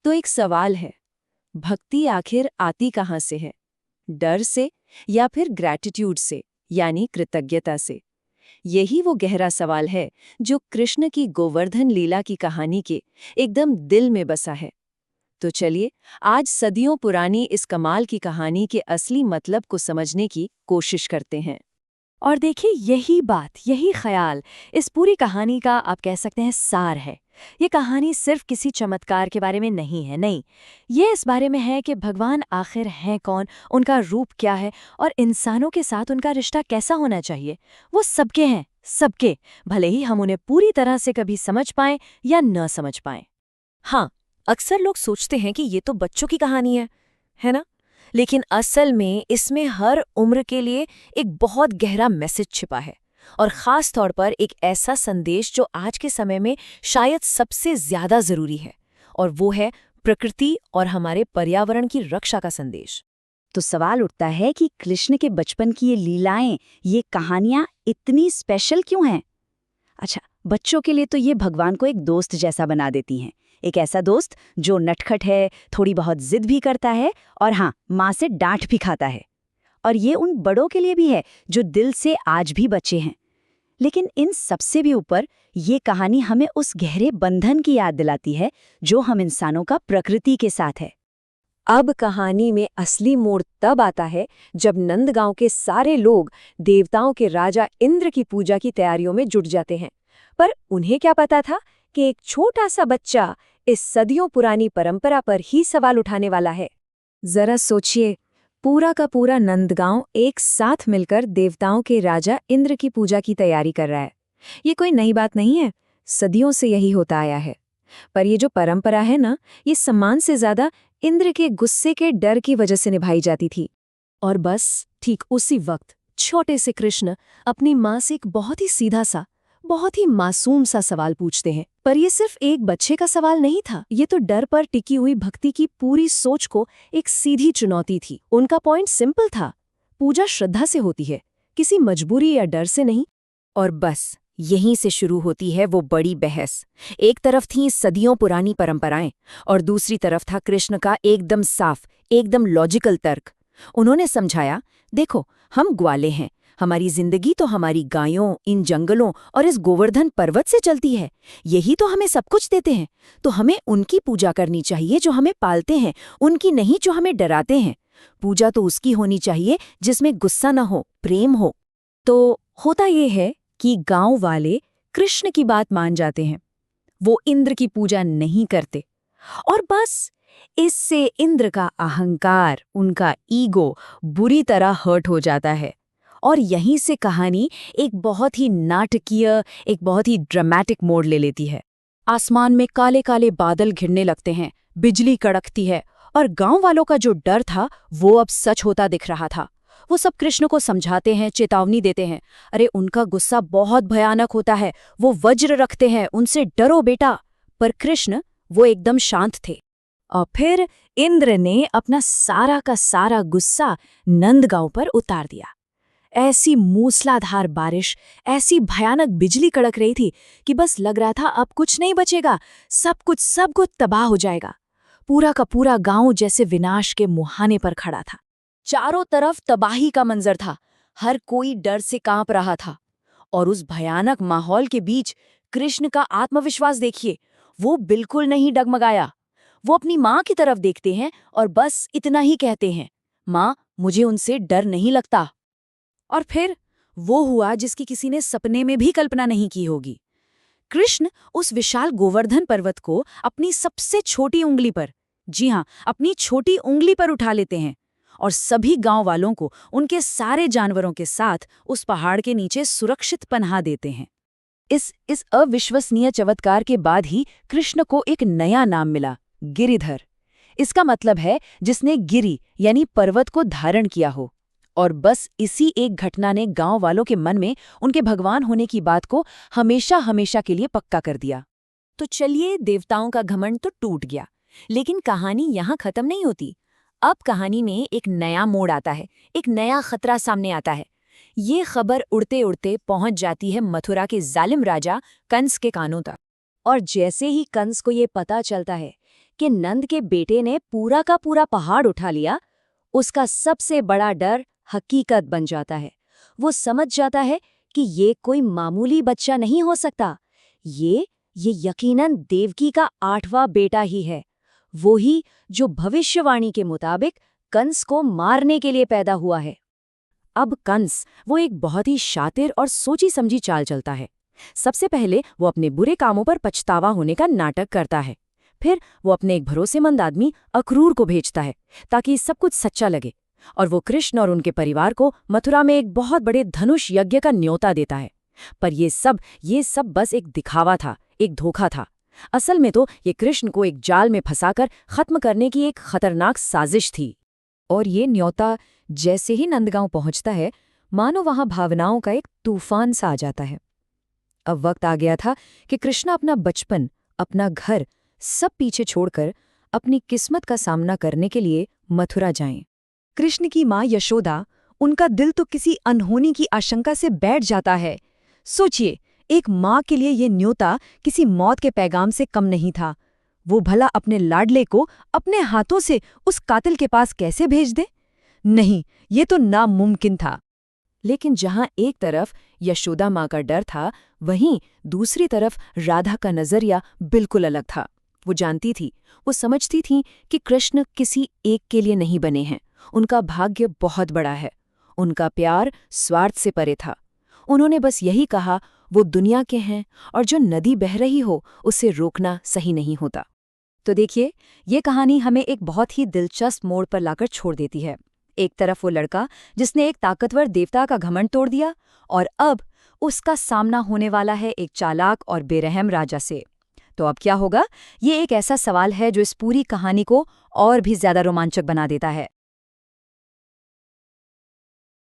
तो एक सवाल है, भक्ति आखिर आती कहाँ से है? डर से या फिर ग्रैटिट्यूड से, यानी कृतज्ञता से? यही वो गहरा सवाल है जो कृष्ण की गोवर्धन लीला की कहानी के एकदम दिल में बसा है। तो चलिए, आज सदियों पुरानी इस कमाल की कहानी के असली मतलब को समझने की कोशिश करते हैं। और देखिए, यही बात, यही ख्याल इस पूरी कहानी का आप कह सकते हैं सार है। ये कहानी सिर्फ किसी चमत्कार के बारे में नहीं है, नहीं, ये इस बारे में है कि भगवान आखिर हैं कौन, उनका रूप क्या है और इंसानों के साथ उनका रिश्ता कैसा होना चाहिए। वो सबके हैं, सबके, भले ही हम उन्हें पूरी तरह से कभी समझ पाएं या न समझ पाएं। हाँ, अक्सर लोग सोचते हैं कि ये तो बच्चों की कहानी है ना? लेकिन असल में इसमें हर उम्र के लिए एक बहुत गहरा मैसेज छिपा है, और ख़ास तौर पर एक ऐसा संदेश जो आज के समय में शायद सबसे ज़्यादा ज़रूरी है, और वो है प्रकृति और हमारे पर्यावरण की रक्षा का संदेश। तो सवाल उठता है कि कृष्ण के बचपन की ये लीलाएं, ये कहानियां इतनी स्पेशल क्यों हैं? अच्छा, बच्चों के लिए तो ये भगवान को एक दोस्त जैसा बना देती हैं। एक ऐसा दोस्त जो नटखट है, थोड़ी बहुत जिद भी करता है और हाँ, माँ से डांट भी खाता है। और ये उन बड़ों के लिए भी है जो दिल से आज भी बच्चे हैं। लेकिन इन सबसे भी ऊपर ये कहानी हमें उस गहरे बंधन की याद दिलाती है जो हम इंसानों का प्रकृति के साथ है। अब कहानी में असली मोड़ तब आता है जब नंदगांव के सारे लोग देवताओं के राजा इंद्र की पूजा की तैयारियों में जुट जाते हैं। पर उन्हें क्या पता था कि एक छोटा सा बच्चा इस सदियों पुरानी परंपरा पर ही सवाल उठाने वाला है। जरा सोचिए, पूरा का पूरा नंदगांव एक साथ मिलकर देवताओं के राजा इंद्र की पूजा की तैयारी कर रहा है। ये कोई नई बात नहीं है, सदियों से यही होता आया है। पर ये जो परंपरा है ना, ये सम्मान से ज्यादा इंद्र के गुस्से के डर की वजह से निभाई जाती थी। और बस ठीक उसी वक्त छोटे से कृष्ण अपनी माँ से एक बहुत ही सीधा सा, बहुत ही मासूम सा सवाल पूछते हैं। पर ये सिर्फ एक बच्चे का सवाल नहीं था, ये तो डर पर टिकी हुई भक्ति की पूरी सोच को एक सीधी चुनौती थी। उनका पॉइंट सिंपल था, पूजा श्रद्धा से होती है, किसी मजबूरी या डर से नहीं। और बस यहीं से शुरू होती है वो बड़ी बहस। एक तरफ थीं सदियों पुरानी परंपराएं और दूसरी तरफ था कृष्ण का एकदम साफ, एकदम लॉजिकल तर्क। उन्होंने समझाया, देखो, हम ग्वाले हैं, हमारी जिंदगी तो हमारी गायों, इन जंगलों और इस गोवर्धन पर्वत से चलती है। यही तो हमें सब कुछ देते हैं, तो हमें उनकी पूजा करनी चाहिए जो हमें पालते हैं, उनकी नहीं जो हमें डराते हैं। पूजा तो उसकी होनी चाहिए जिसमें गुस्सा न हो, प्रेम हो। तो होता ये है कि गांव वाले कृष्ण की बात मान जाते हैं, वो इंद्र की पूजा नहीं करते, और बस इससे इंद्र का अहंकार, उनका ईगो बुरी तरह हर्ट हो जाता है। और यहीं से कहानी एक बहुत ही नाटकीय, एक बहुत ही ड्रामेटिक मोड़ ले लेती है। आसमान में काले काले बादल घिरने लगते हैं, बिजली कड़कती है, और गांव वालों का जो डर था वो अब सच होता दिख रहा था। वो सब कृष्ण को समझाते हैं, चेतावनी देते हैं, अरे उनका गुस्सा बहुत भयानक होता है, वो वज्र रखते हैं, उनसे डरो बेटा। पर कृष्ण वो एकदम शांत थे। और फिर इंद्र ने अपना सारा का सारा गुस्सा नंदगांव पर उतार दिया। ऐसी मूसलाधार बारिश, ऐसी भयानक बिजली कड़क रही थी कि बस लग रहा था अब कुछ नहीं बचेगा, सब कुछ तबाह हो जाएगा। पूरा का पूरा गांव जैसे विनाश के मुहाने पर खड़ा था। चारों तरफ तबाही का मंजर था, हर कोई डर से कांप रहा था। और उस भयानक माहौल के बीच कृष्ण का आत्मविश्वास देखिए, वो बिल्कुल नहीं डगमगाया। वो अपनी माँ की तरफ देखते हैं और बस इतना ही कहते हैं, माँ, मुझे उनसे डर नहीं लगता। और फिर वो हुआ जिसकी किसी ने सपने में भी कल्पना नहीं की होगी। कृष्ण उस विशाल गोवर्धन पर्वत को अपनी सबसे छोटी उंगली पर, जी हाँ, अपनी छोटी उंगली पर उठा लेते हैं और सभी गांव वालों को, उनके सारे जानवरों के साथ उस पहाड़ के नीचे सुरक्षित पनाह देते हैं। इस अविश्वसनीय चमत्कार के बाद ही कृष्ण को एक नया नाम मिला, गिरिधर। इसका मतलब है जिसने गिरि यानी पर्वत को धारण किया हो। और बस इसी एक घटना ने गांव वालों के मन में उनके भगवान होने की बात को हमेशा हमेशा के लिए पक्का कर दिया। तो चलिए, देवताओं का घमंड तो टूट गया, लेकिन कहानी यहाँ खत्म नहीं होती। अब कहानी में एक नया मोड़ आता है, एक नया खतरा सामने आता है। ये खबर उड़ते उड़ते पहुंच जाती है मथुरा के जालिम राजा कंस के कानों तक। और जैसे ही कंस को ये पता चलता है कि नंद के बेटे ने पूरा का पूरा पहाड़ उठा लिया, उसका सबसे बड़ा डर हकीकत बन जाता है। वो समझ जाता है कि ये कोई मामूली बच्चा नहीं हो सकता, ये यकीनन देवकी का 8वां बेटा ही है, वो ही जो भविष्यवाणी के मुताबिक कंस को मारने के लिए पैदा हुआ है। अब कंस वो एक बहुत ही शातिर और सोची समझी चाल चलता है। सबसे पहले वो अपने बुरे कामों पर पछतावा होने का नाटक करता है। फिर वो अपने एक भरोसेमंद आदमी अक्रूर को भेजता है ताकि सब कुछ सच्चा लगे, और वो कृष्ण और उनके परिवार को मथुरा में एक बहुत बड़े धनुष यज्ञ का न्योता देता है। पर ये सब बस एक दिखावा था, एक धोखा था। असल में तो ये कृष्ण को एक जाल में फंसाकर खत्म करने की एक खतरनाक साजिश थी। और ये न्योता जैसे ही नंदगांव पहुंचता है, मानो वहां भावनाओं का एक तूफान सा आ जाता है। अब वक्त आ गया था कि कृष्ण अपना बचपन, अपना घर सब पीछे छोड़कर अपनी किस्मत का सामना करने के लिए मथुरा जाएं। कृष्ण की माँ यशोदा, उनका दिल तो किसी अनहोनी की आशंका से बैठ जाता है। सोचिए, एक माँ के लिए ये न्योता किसी मौत के पैगाम से कम नहीं था। वो भला अपने लाडले को अपने हाथों से उस कातिल के पास कैसे भेज दे? नहीं, ये तो नामुमकिन था। लेकिन जहां एक तरफ यशोदा माँ का डर था, वहीं दूसरी तरफ राधा का नजरिया बिल्कुल अलग था। वो जानती थी, वो समझती थी कि कृष्ण किसी एक के लिए नहीं बने हैं। उनका भाग्य बहुत बड़ा है। उनका प्यार स्वार्थ से परे था। उन्होंने बस यही कहा, वो दुनिया के हैं और जो नदी बह रही हो उसे रोकना सही नहीं होता। तो देखिए, ये कहानी हमें एक बहुत ही दिलचस्प मोड़ पर लाकर छोड़ देती है। एक तरफ वो लड़का जिसने एक ताकतवर देवता का घमंड तोड़ दिया, और अब उसका सामना होने वाला है एक चालाक और बेरहम राजा से। तो अब क्या होगा? ये एक ऐसा सवाल है जो इस पूरी कहानी को और भी ज्यादा रोमांचक बना देता है।